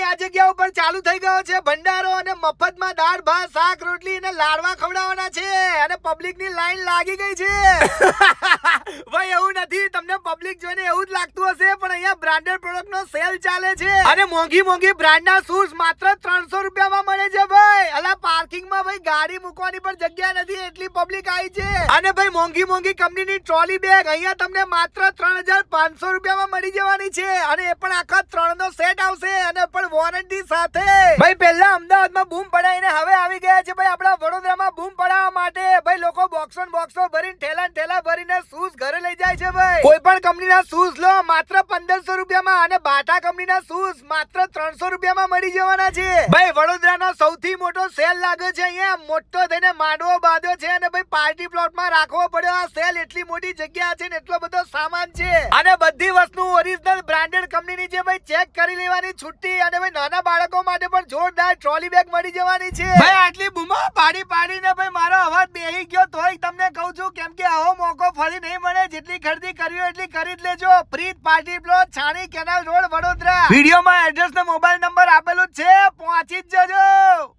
આ જગ્યા ઉપર ચાલુ થઈ ગયો છે ભંડારો અને મફતમાં દાળ ભાત શાક રોટલી અને લાડવા ખવડાવવાના છે અને પબ્લિકની લાઈન લાગી ગઈ છે ભાઈ એવું નથી, તમને પબ્લિક જોઈને એવું જ લાગતું હશે પણ અહીંયા બ્રાન્ડેડ પ્રોડક્ટનો સેલ ચાલે છે અને મોંઘી બ્રાન્ડના શૂઝ માત્ર 300 રૂપિયામાં મળે છે ભાઈ. અલા પાર્કિંગમાં ભાઈ ગાડી મૂકવાની પણ જગ્યા નથી, એટલી પબ્લિક આવી છે. અને ભાઈ મોંઘી કંપનીની ટ્રોલી બેગ અહીંયા તમને માત્ર 3500 રૂપિયામાં મળી જવાની છે અને એ પણ આખા 3 નો સેટ આવશે અને પણ વોરંટી સાથે. ભાઈ પહેલા અમદાવાદમાં બૂમ પડાઈને હવે આવી ગયા છે ભાઈ આપણા વડોદરામાં બૂમ પડાવવા માટે. ભાઈ લોકો બોક્સો ભરીને ઠેલા ભરીને શૂઝ ઘરે લઈ જાય છે ભાઈ. કોઈ પણ કંપનીના શૂઝ લો માત્ર 1500 રૂપિયામાં અને બાટા કંપનીના શૂઝ માત્ર 300 રૂપિયામાં મળી જવાના છે. ભાઈ વડોદરાનો સૌથી મોટો સેલ લાગ્યો છે અહીંયા, મોટો થઈને માંડવો બાંધ્યો છે અને ભાઈ પાર્ટી પ્લોટમાં રાખવો પડ્યો આ સેલ. એટલી મોટી જગ્યા છે ને એટલો બધો સામાન છે અને બધી વસ્તુ ઓરિજિનલ બ્રાન્ડેડ કંપનીની છે ભાઈ. ચેક કરી લેવાની છુટ્ટી અને ભાઈ નાના બાળકો માટે પણ જોરદાર ટ્રોલી બેગ મળી જવાની છે. ભાઈ આટલી બૂમો પાડીને ભાઈ મારો અવાજ બેહી ગયો તોય તમને કહું છું કેમ કે આવો મોકો ફરી નહીં મળે. જેટલી ખરીદી કરવી હોય એટલી કરી જ લેજો. પ્રીત પાર્ટી પ્લોટ છાણી કેનાલ રોડ વડોદરા. વિડીયોમાં એડ્રેસ ને મોબાઈલ નંબર આપેલું જ છે, પહોંચી જ જજો.